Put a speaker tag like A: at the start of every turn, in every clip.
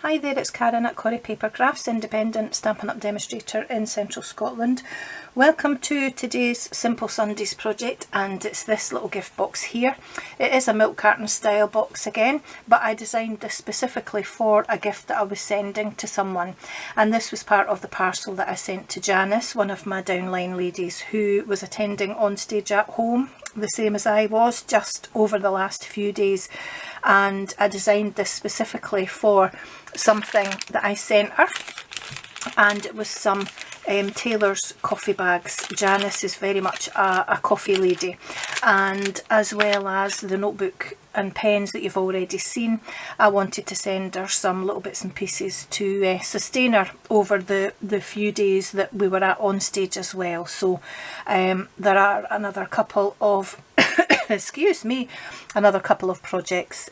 A: Hi there, it's Karen at Corrie Paper Crafts, independent Stampin' Up demonstrator in central Scotland. Welcome to today's Simple Sundays project, and it's this little gift box here. It is a milk carton style box again, but I designed this specifically for a gift that I was sending to someone, and this was part of the parcel that I sent to Janice, one of my downline ladies who was attending on stage at home, the same as I was, just over the last few days. And I designed this specifically for something that I sent her, and it was some Taylor's coffee bags. Janice is very much a coffee lady, and as well as the notebook and pens that you've already seen, I wanted to send her some little bits and pieces to sustain her over the few days that we were at on stage as well. So there are another couple of excuse me, another couple of projects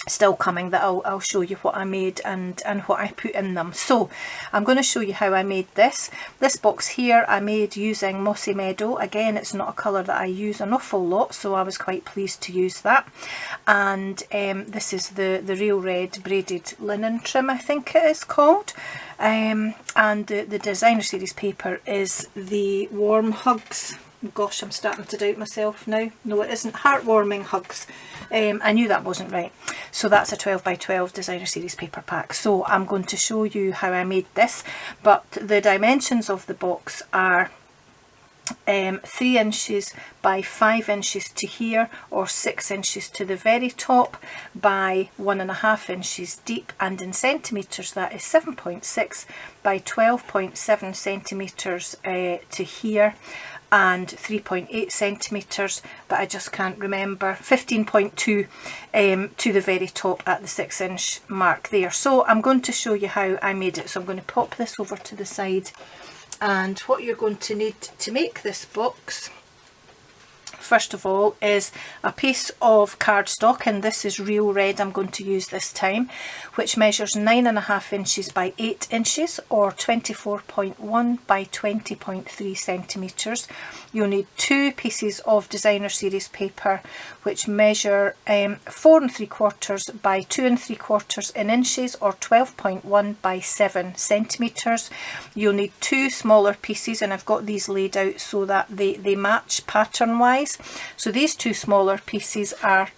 A: still coming that I'll show you what I made and what I put in them. So I'm going to show you how I made this. This box here I made using Mossy Meadow. Again, it's not a colour that I use an awful lot, so I was quite pleased to use that. And this is the real red braided linen trim, I think it is called. And the designer series paper is the Warm Hugs. Gosh, I'm starting to doubt myself now. No, it isn't. Heartwarming Hugs. I knew that wasn't right. So that's a 12 by 12 designer series paper pack. So I'm going to show you how I made this, but the dimensions of the box are 3 inches by 5 inches to here, or 6 inches to the very top, by 1.5 inches deep, and in centimetres that is 7.6 by 12.7 centimetres to here, and 3.8 centimetres, but I just can't remember, 15.2 to the very top at the 6 inch mark there. So I'm going to show you how I made it. So I'm going to pop this over to the side, and what you're going to need to make this box, first of all, is a piece of cardstock, and this is real red I'm going to use this time, which measures 9.5 inches by 8 inches, or 24.1 by 20.3 centimetres. You'll need 2 pieces of designer series paper which measure 4 3/4 by 2 3/4 in inches, or 12.1 by 7 centimetres. You'll need 2 smaller pieces, and I've got these laid out so that they match pattern wise. So these 2 smaller pieces are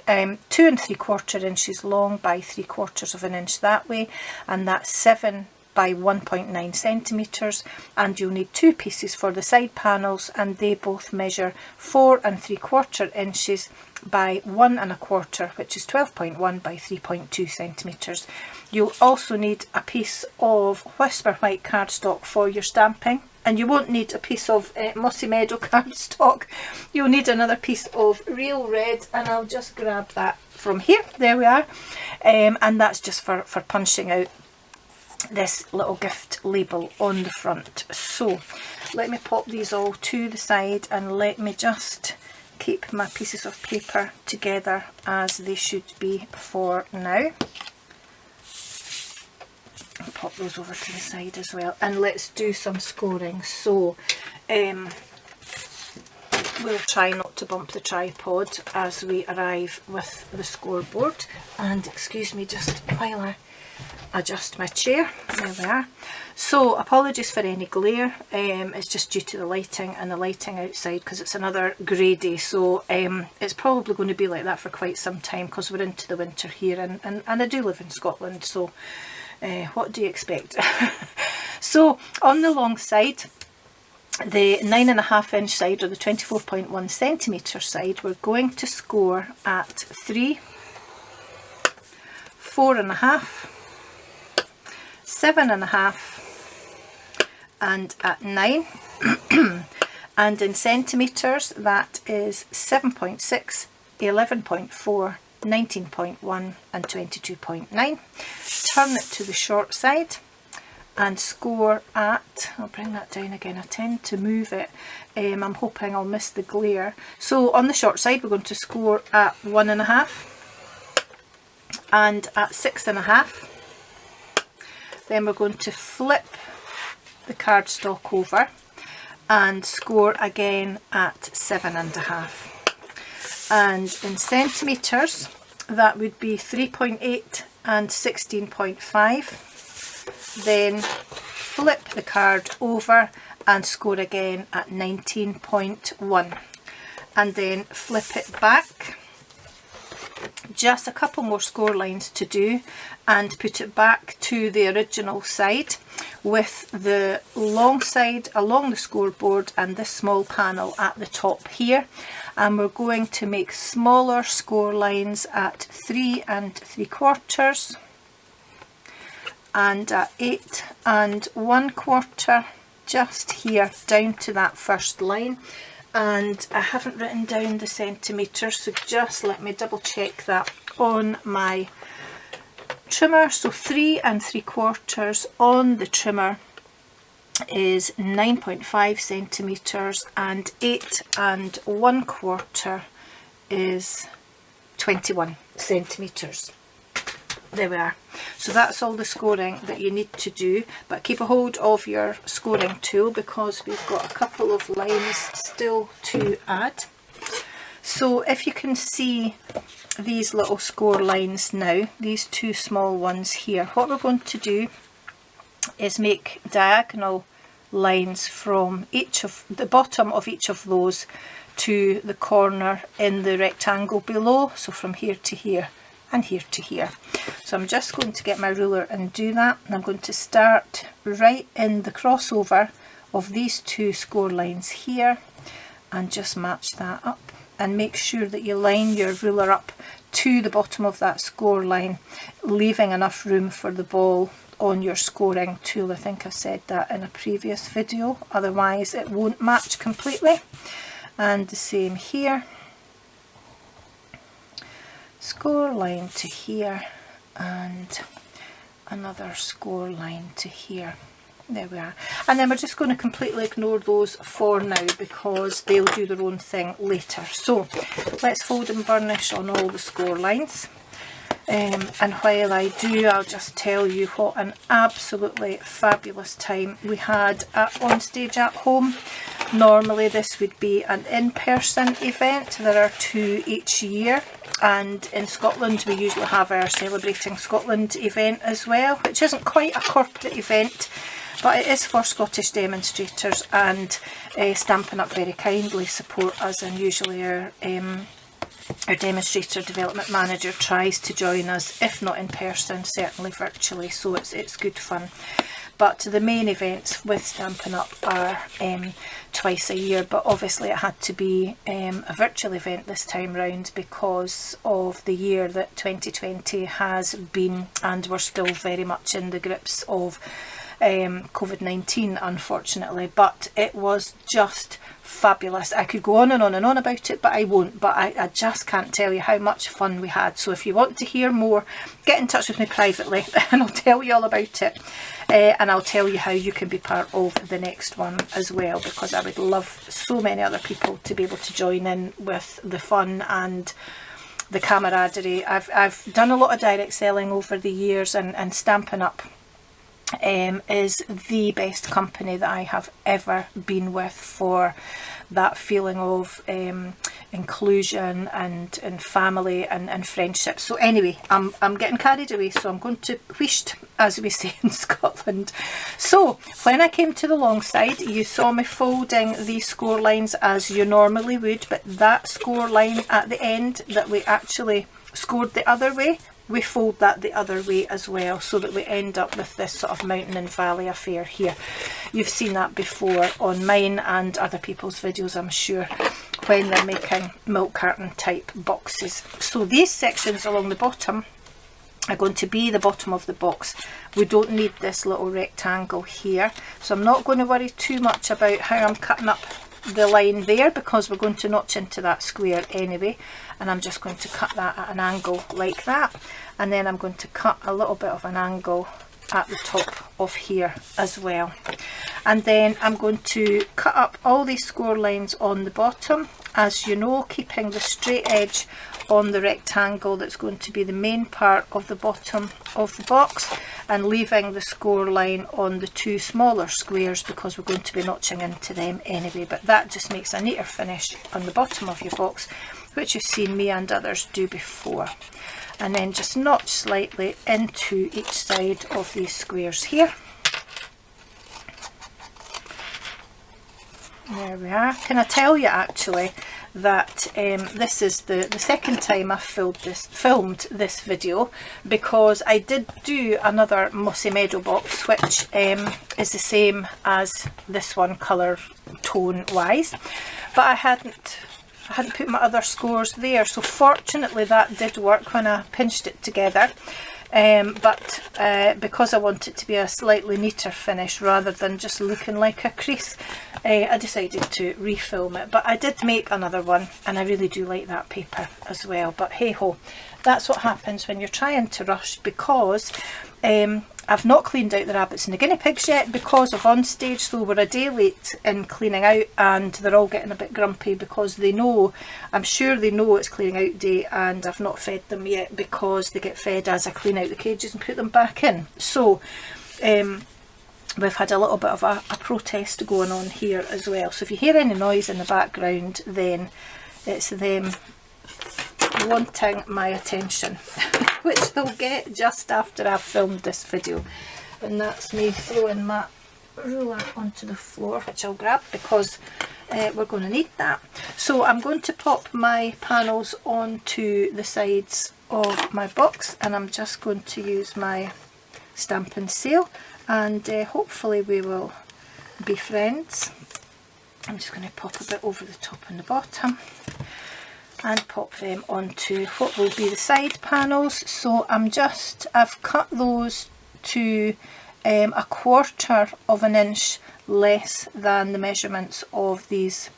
A: 2 3/4 inches long by 3/4 of an inch that way, and that's 7 by 1.9 centimetres. And you'll need 2 pieces for the side panels, and they both measure 4 3/4 inches by 1 1/4, which is 12.1 by 3.2 centimetres. You'll also need a piece of Whisper White cardstock for your stamping, and you won't need a piece of Mossy Meadow cardstock. You'll need another piece of real red, and I'll just grab that from here. There we are. And that's just for punching out this little gift label on the front. So let me pop these all to the side, and let me just keep my pieces of paper together as they should be for now. I'll pop those over to the side as well, and let's do some scoring. So we'll try not to bump the tripod as we arrive with the scoreboard, and excuse me just while I adjust my chair. There we are. So apologies for any glare, it's just due to the lighting and the lighting outside, because it's another grey day. So it's probably going to be like that for quite some time, because we're into the winter here, and I do live in Scotland, so what do you expect? So on the long side, the 9.5 inch side, or the 24.1 centimetre side, we're going to score at 3, 4.5, 7.5, and at 9. And in centimetres, that is 7.6, 11.4, 19.1 and 22.9. Turn it to the short side and score at, I'll bring that down again, I tend to move it, I'm hoping I'll miss the glare. So on the short side we're going to score at 1.5 and at 6.5. Then we're going to flip the cardstock over and score again at 7.5. And in centimetres that would be 3.8, and 16.5, then flip the card over and score again at 19.1, and then flip it back. Just a couple more score lines to do and put it back to the original side with the long side along the scoreboard and this small panel at the top here, and we're going to make smaller score lines at 3 3/4 and at 8 1/4 just here down to that first line. And I haven't written down the centimetres, so just let me double check that on my trimmer. So 3 3/4 on the trimmer is 9.5 centimetres and 8 1/4 is 21 centimetres. There we are. So that's all the scoring that you need to do, but keep a hold of your scoring tool because we've got a couple of lines still to add. So if you can see these little score lines now, these two small ones here, what we're going to do is make diagonal lines from each of the bottom of each of those to the corner in the rectangle below, so from here to here and here to here. So I'm just going to get my ruler and do that, and I'm going to start right in the crossover of these two score lines here and just match that up, and make sure that you line your ruler up to the bottom of that score line, leaving enough room for the ball on your scoring tool. I think I said that in a previous video, otherwise it won't match completely. And the same here, score line to here and another score line to here. There we are. And then we're just going to completely ignore those for now because they'll do their own thing later. So let's fold and burnish on all the score lines. And while I do, I'll just tell you what an absolutely fabulous time we had at On Stage at Home. Normally this would be an in-person event. There are 2 each year, and in Scotland we usually have our Celebrating Scotland event as well, which isn't quite a corporate event, but it is for Scottish demonstrators, and Stampin' Up very kindly support us, and usually our demonstrator development manager tries to join us, if not in person, certainly virtually, so it's good fun. But the main events with Stampin' Up are twice a year, but obviously it had to be a virtual event this time round because of the year that 2020 has been, and we're still very much in the grips of COVID-19, unfortunately. But it was just fabulous. I could go on and on and on about it, but I won't. But I just can't tell you how much fun we had. So if you want to hear more, get in touch with me privately and I'll tell you all about it. And I'll tell you how you can be part of the next one as well, because I would love so many other people to be able to join in with the fun and the camaraderie. I've done a lot of direct selling over the years, and Stampin' Up is the best company that I have ever been with for that feeling of inclusion and family and friendship. So anyway, I'm getting carried away, so I'm going to wheesht, as we say in Scotland. So when I came to the long side, you saw me folding these score lines as you normally would, but that score line at the end that we actually scored the other way, we fold that the other way as well, so that we end up with this sort of mountain and valley affair here. You've seen that before on mine and other people's videos, I'm sure, when they're making milk carton type boxes. So these sections along the bottom are going to be the bottom of the box. We don't need this little rectangle here, so I'm not going to worry too much about how I'm cutting up the line there, because we're going to notch into that square anyway, and I'm just going to cut that at an angle like that, and then I'm going to cut a little bit of an angle at the top of here as well. And then I'm going to cut up all these score lines on the bottom, as you know, keeping the straight edge on the rectangle that's going to be the main part of the bottom of the box, and leaving the score line on the 2 smaller squares because we're going to be notching into them anyway. But that just makes a neater finish on the bottom of your box which you've seen me and others do before. And then just notch slightly into each side of these squares here. There we are. Can I tell you actually that this is the second time I've filmed this video, because I did do another Mossy Meadow box which is the same as this one colour tone wise, but I hadn't put my other scores there, so fortunately that did work when I pinched it together. But because I want it to be a slightly neater finish rather than just looking like a crease, I decided to refilm it. But I did make another one and I really do like that paper as well. But hey ho, that's what happens when you're trying to rush, because I've not cleaned out the rabbits and the guinea pigs yet because of on stage, so we're a day late in cleaning out and they're all getting a bit grumpy because they know, I'm sure they know it's cleaning out day, and I've not fed them yet because they get fed as I clean out the cages and put them back in. So we've had a little bit of a protest going on here as well. So if you hear any noise in the background, then it's them wanting my attention, which they'll get just after I've filmed this video. And that's me throwing my ruler onto the floor, which I'll grab because we're going to need that. So I'm going to pop my panels onto the sides of my box, and I'm just going to use my Stampin Seal, and hopefully we will be friends. I'm just going to pop a bit over the top and the bottom and pop them onto what will be the side panels. So I've cut those to 1/4 of an inch less than the measurements of these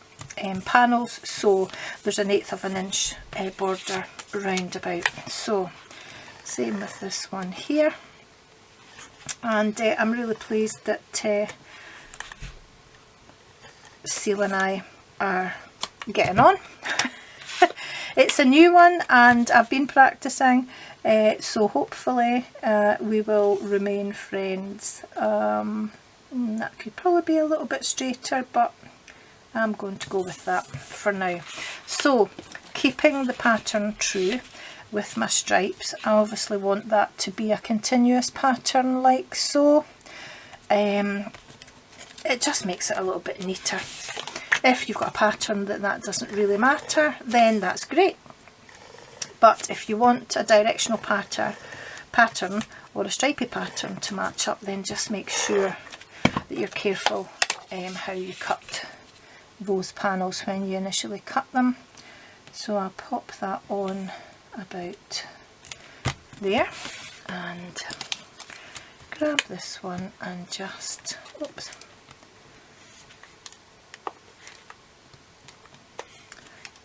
A: panels, so there's 1/8 of an inch border round about. So same with this one here, and I'm really pleased that Seal and I are getting on. It's a new one and I've been practicing, so hopefully we will remain friends. That could probably be a little bit straighter, but I'm going to go with that for now. So keeping the pattern true with my stripes, I obviously want that to be a continuous pattern like so. It just makes it a little bit neater. If you've got a pattern that doesn't really matter, then that's great. But if you want a directional pattern or a stripy pattern to match up, then just make sure that you're careful how you cut those panels when you initially cut them. So I'll pop that on about there and grab this one and just, oops,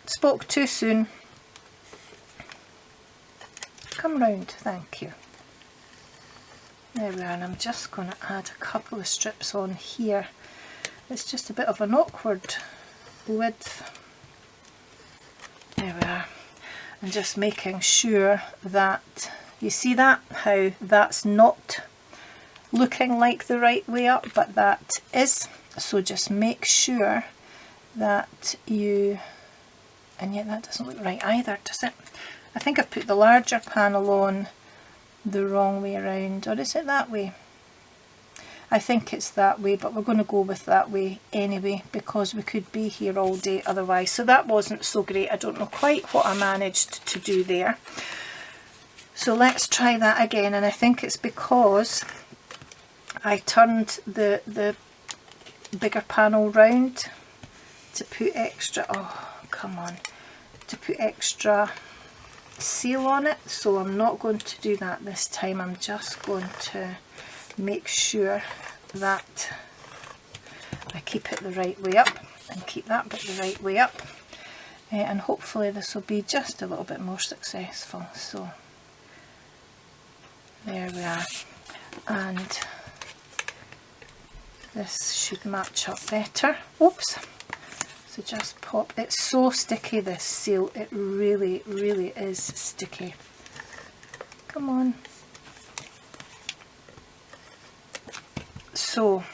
A: spoke too soon. Come round, thank you. There we are, and I'm just going to add a couple of strips on here. It's just a bit of an awkward width. There we are. And just making sure that, you see that, how that's not looking like the right way up, but that is. So just make sure that you, and yet that doesn't look right either, does it? I think I've put the larger panel on the wrong way around, or is it that way? I think it's that way, but we're going to go with that way anyway because we could be here all day otherwise. So that wasn't so great. I don't know quite what I managed to do there. So let's try that again, and I think it's because I turned the bigger panel round to put extra, oh come on, to put extra seal on it. So I'm not going to do that this time. I'm just going to make sure that I keep it the right way up and keep that bit the right way up, and hopefully this will be just a little bit more successful. So there we are, and this should match up better. Oops. So just pop, it's so sticky, this seal, it really, really is sticky. Come on. So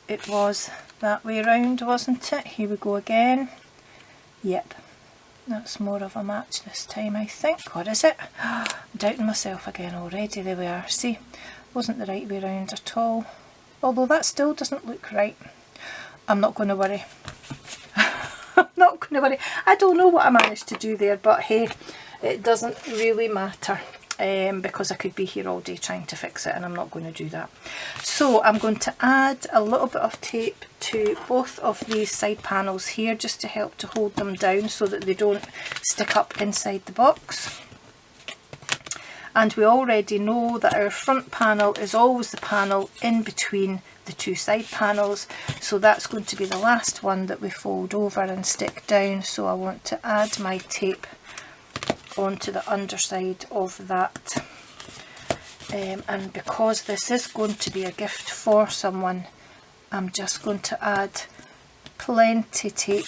A: it was that way round, wasn't it? Here we go again. Yep, That's more of a match this time, I think. Or is it? I'm doubting myself again already. There we are. See, wasn't the right way round at all. Although that still doesn't look right. I'm not going to worry. I'm not going to worry. I don't know what I managed to do there, but hey, it doesn't really matter. Because I could be here all day trying to fix it, and I'm not going to do that. So I'm going to add a little bit of tape to both of these side panels here, just to help to hold them down so that they don't stick up inside the box. And we already know that our front panel is always the panel in between the two side panels, so that's going to be the last one that we fold over and stick down. So I want to add my tape onto the underside of that, and because this is going to be a gift for someone, I'm just going to add plenty tape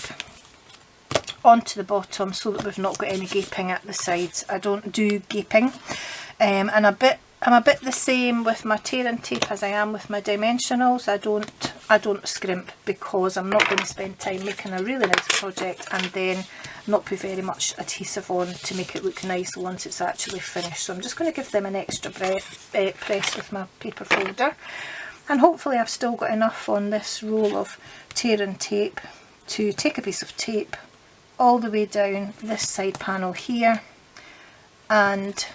A: onto the bottom so that we've not got any gaping at the sides. I don't do gaping, and I'm a bit the same with my tear and tape as I am with my dimensionals. I don't scrimp, because I'm not going to spend time making a really nice project and then not put very much adhesive on to make it look nice once it's actually finished. So I'm just going to give them an extra press with my paper folder, and hopefully I've still got enough on this roll of tear and tape to take a piece of tape all the way down this side panel here and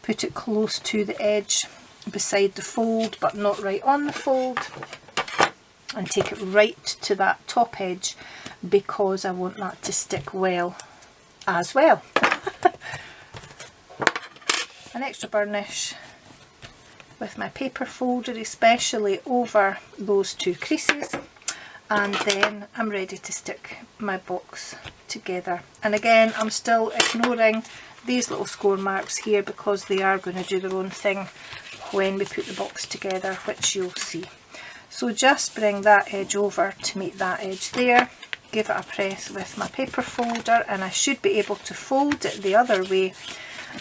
A: put it close to the edge beside the fold, but not right on the fold, and take it right to that top edge, because I want that to stick well as well. An extra burnish with my paper folder, especially over those two creases, and then I'm ready to stick my box together. And again, I'm still ignoring these little score marks here, because they are going to do their own thing when we put the box together, which you'll see. So just bring that edge over to meet that edge there, give it a press with my paper folder, and I should be able to fold it the other way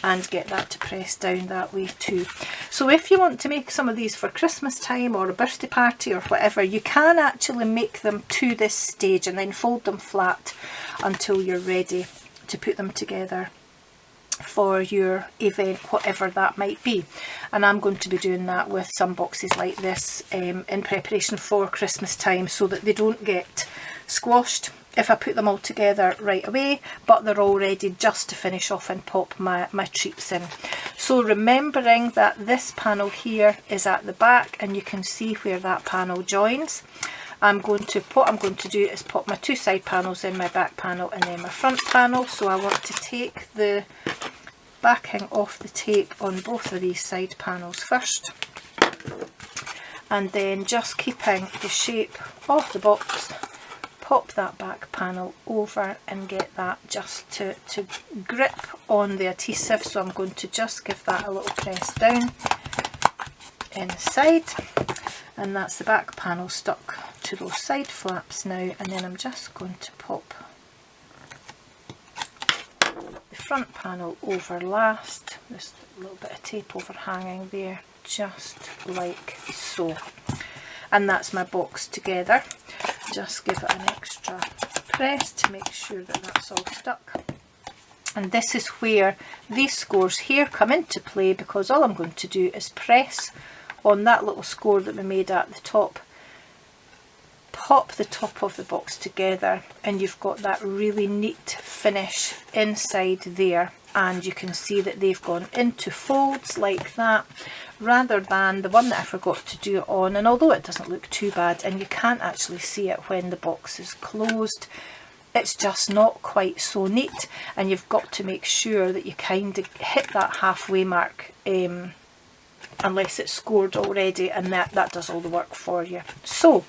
A: and get that to press down that way too. So if you want to make some of these for Christmas time or a birthday party or whatever, you can actually make them to this stage and then fold them flat until you're ready to put them together for your event, whatever that might be. And I'm going to be doing that with some boxes like this in preparation for Christmas time, so that they don't get squashed if I put them all together right away, but they're all ready just to finish off and pop my treats in. So remembering that this panel here is at the back, and you can see where that panel joins, what I'm going to do is pop my two side panels in, my back panel and then my front panel. So I want to take the backing off the tape on both of these side panels first, and then just keeping the shape of the box, pop that back panel over and get that just to grip on the adhesive. So I'm going to just give that a little press down inside, and that's the back panel stuck to those side flaps now. And then I'm just going to pop the front panel over last, just a little bit of tape overhanging there, just like so. And that's my box together. Just give it an extra press to make sure that that's all stuck. And this is where these scores here come into play, because all I'm going to do is press on that little score that we made at the top, pop the top of the box together, and you've got that really neat finish inside there. And you can see that they've gone into folds like that, rather than the one that I forgot to do it on. And although it doesn't look too bad, and you can't actually see it when the box is closed, it's just not quite so neat, and you've got to make sure that you kind of hit that halfway mark, unless it's scored already, and that does all the work for you. So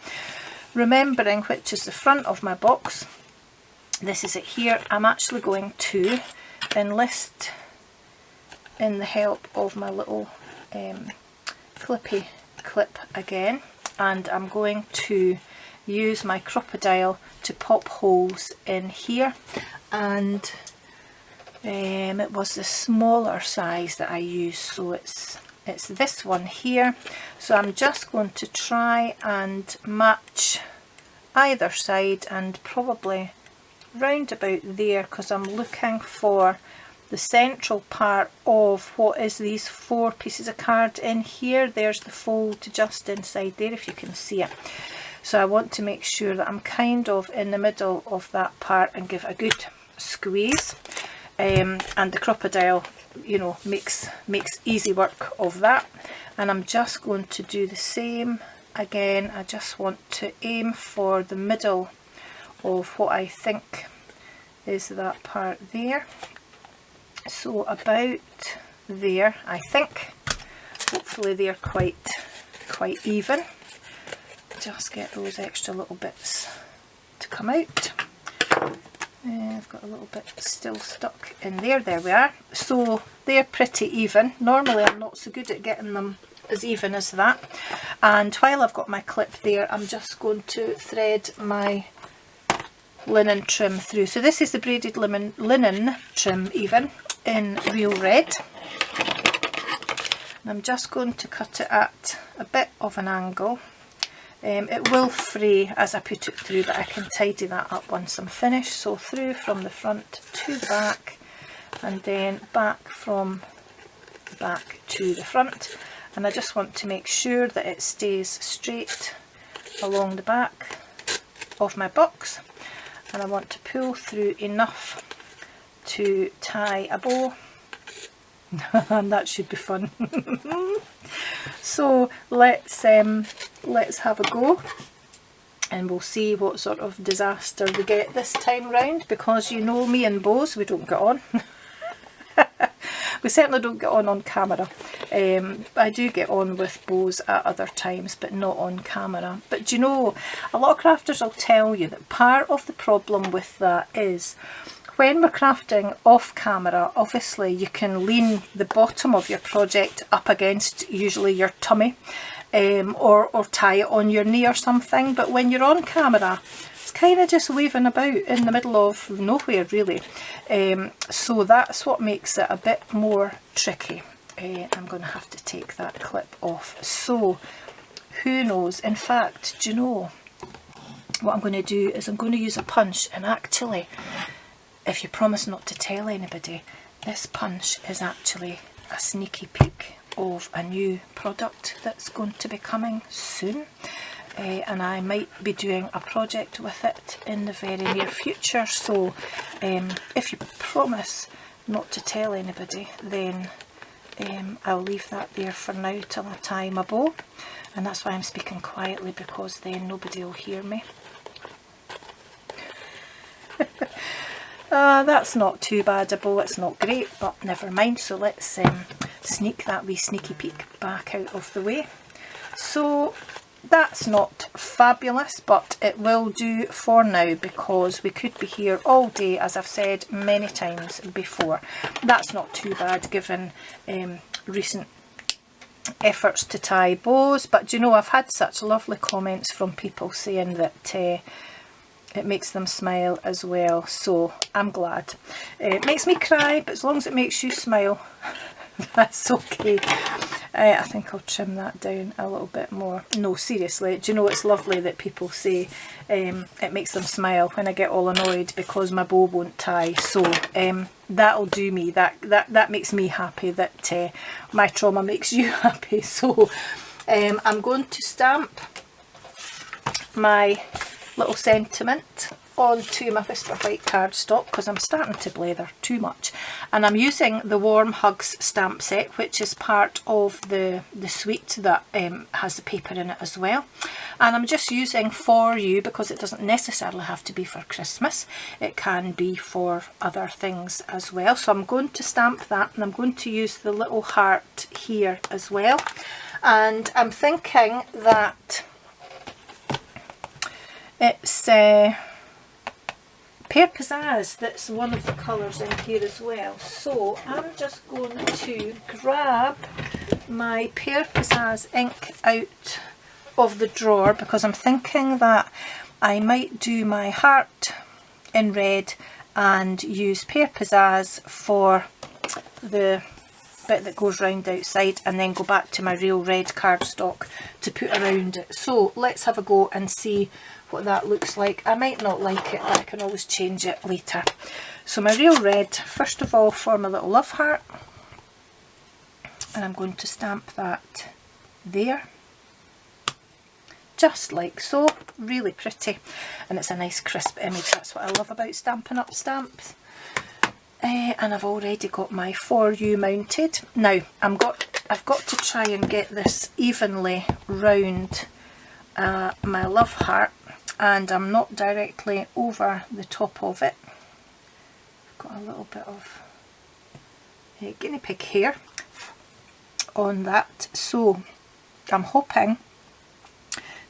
A: remembering which is the front of my box, this is it here, I'm actually going to enlist in the help of my little clippy clip again, and I'm going to use my crocodile to pop holes in here. And it was the smaller size that I used, so it's this one here. So I'm just going to try and match either side, and probably round about there because I'm looking for the central part of what is these 4 pieces of card in here. There's the fold just inside there if you can see it. So I want to make sure that I'm kind of in the middle of that part and give it a good squeeze. And the crocodile, you know, makes easy work of that. And I'm just going to do the same again. I just want to aim for the middle of what I think is that part there. So about there, I think. Hopefully they're quite even. Just get those extra little bits to come out. I've got a little bit still stuck in there. There we are. So they're pretty even. Normally I'm not so good at getting them as even as that. And while I've got my clip there, I'm just going to thread my linen trim through. So this is the braided linen trim even in real red. And I'm just going to cut it at a bit of an angle. It will fray as I put it through, but I can tidy that up once I'm finished. So through from the front to the back, and then back from the back to the front. And I just want to make sure that it stays straight along the back of my box. And I want to pull through enough to tie a bow. And that should be fun. So let's have a go, and we'll see what sort of disaster we get this time round, because you know me and bows, we don't get on. We certainly don't get on camera. I do get on with bows at other times, but not on camera. But do you know, a lot of crafters will tell you that part of the problem with that is when we're crafting off camera, obviously you can lean the bottom of your project up against usually your tummy, or tie it on your knee or something. But when you're on camera, it's kind of just waving about in the middle of nowhere really. So that's what makes it a bit more tricky. I'm going to have to take that clip off. So who knows, in fact, do you know what I'm going to do is I'm going to use a punch, and actually, if you promise not to tell anybody, this punch is actually a sneaky peek of a new product that's going to be coming soon. And I might be doing a project with it in the very near future. So if you promise not to tell anybody, then I'll leave that there for now till I tie my bow. And that's why I'm speaking quietly, because then nobody will hear me. That's not too bad a bow, it's not great, but never mind. So let's sneak that wee sneaky peek back out of the way. So that's not fabulous, but it will do for now, because we could be here all day, as I've said many times before. That's not too bad given recent efforts to tie bows. But do you know, I've had such lovely comments from people saying that it makes them smile as well, so I'm glad. It makes me cry, but as long as it makes you smile, that's okay. I think I'll trim that down a little bit more. No, seriously, do you know, it's lovely that people say it makes them smile when I get all annoyed because my bow won't tie. So that'll do me. That makes me happy, that my trauma makes you happy. So I'm going to stamp my little sentiment onto my Whisper White cardstock, because I'm starting to blather too much. And I'm using the Warm Hugs stamp set, which is part of the suite that has the paper in it as well. And I'm just using For You, because it doesn't necessarily have to be for Christmas. It can be for other things as well. So I'm going to stamp that, and I'm going to use the little heart here as well. And I'm thinking that it's Pear Pizzazz that's one of the colours in here as well. So I'm just going to grab my Pear Pizzazz ink out of the drawer, because I'm thinking that I might do my heart in red and use Pear Pizzazz for the bit that goes round outside, and then go back to my real red cardstock to put around it. So let's have a go and see what that looks like. I might not like it, but I can always change it later. So my real red, first of all, for my little love heart, and I'm going to stamp that there, just like so. Really pretty, and it's a nice crisp image. That's what I love about Stampin' Up stamps. And I've already got my For You mounted. Now I've got to try and get this evenly round my love heart, and I'm not directly over the top of it. I've got a little bit of guinea pig hair on that, so I'm hoping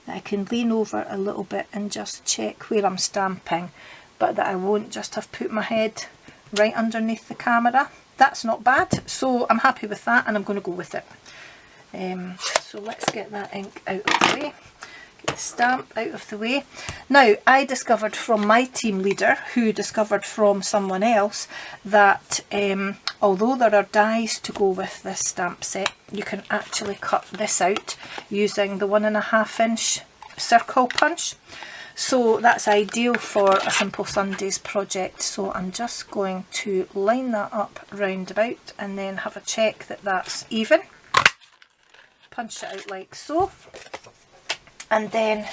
A: that I can lean over a little bit and just check where I'm stamping, but that I won't just have put my head right underneath the camera. That's not bad, so I'm happy with that, and I'm going to go with it. So let's get that ink out of the way, get the stamp out of the way. Now, I discovered from my team leader, who discovered from someone else, that although there are dies to go with this stamp set, you can actually cut this out using the 1.5 inch circle punch. So that's ideal for a Simple Sundays project. So I'm just going to line that up round about and then have a check that that's even. Punch it out like so. And then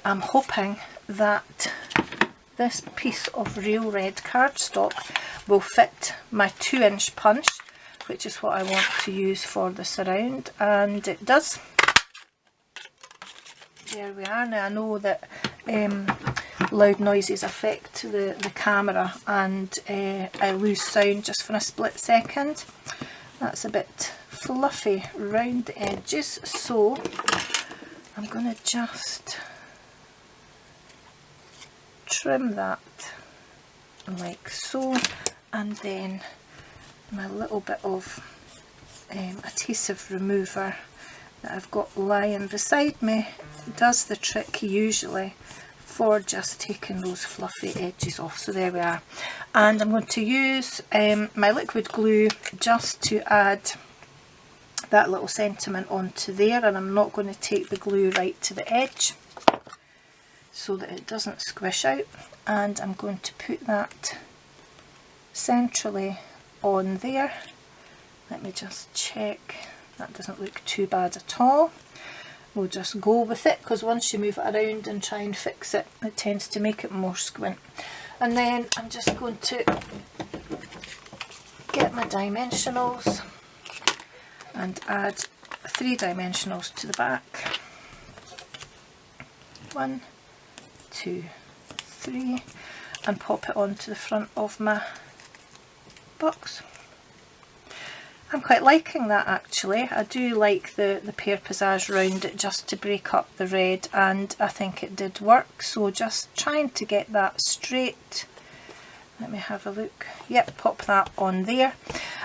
A: I'm hoping that this piece of real red cardstock will fit my 2 inch punch, which is what I want to use for the surround, and it does. There we are. Now I know that loud noises affect the camera, and I lose sound just for a split second. That's a bit fluffy round the edges, so I'm going to just trim that like so, and then my little bit of adhesive remover that I've got lying beside me does the trick usually for just taking those fluffy edges off. So there we are, and I'm going to use my liquid glue just to add that little sentiment onto there, and I'm not going to take the glue right to the edge so that it doesn't squish out, and I'm going to put that centrally on there. Let me just check. That doesn't look too bad at all. We'll just go with it, because once you move it around and try and fix it, it tends to make it more squint. And then I'm just going to get my dimensionals and add 3 dimensionals to the back. 1, 2, 3, and pop it onto the front of my box. I'm quite liking that actually. I do like the pear pizzazz round it just to break up the red, and I think it did work. So just trying to get that straight. Let me have a look. Yep, pop that on there.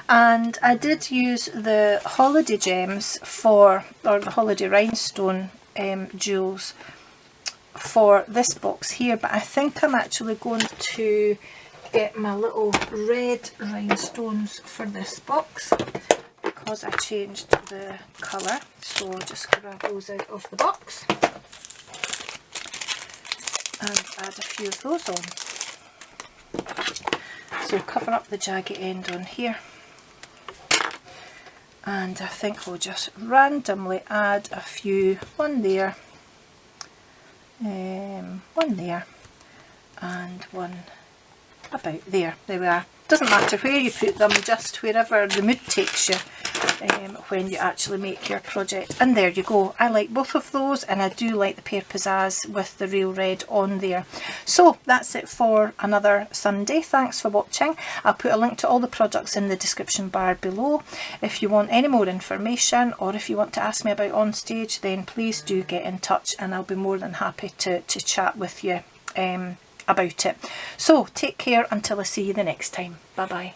A: And I did use the holiday gems or the holiday rhinestone jewels for this box here, but I think I'm actually going to get my little red rhinestones for this box because I changed the colour. So just grab those out of the box and add a few of those on. So cover up the jagged end on here, and I think we'll just randomly add a few, one there, one there, and one about there. There we are. Doesn't matter where you put them, just wherever the mood takes you when you actually make your project. And there you go. I like both of those, and I do like the pear pizzazz with the real red on there. So that's it for another Sunday. Thanks for watching. I'll put a link to all the products in the description bar below. If you want any more information, or if you want to ask me about Onstage, then please do get in touch, and I'll be more than happy to chat with you about it. So take care until I see you the next time. Bye bye.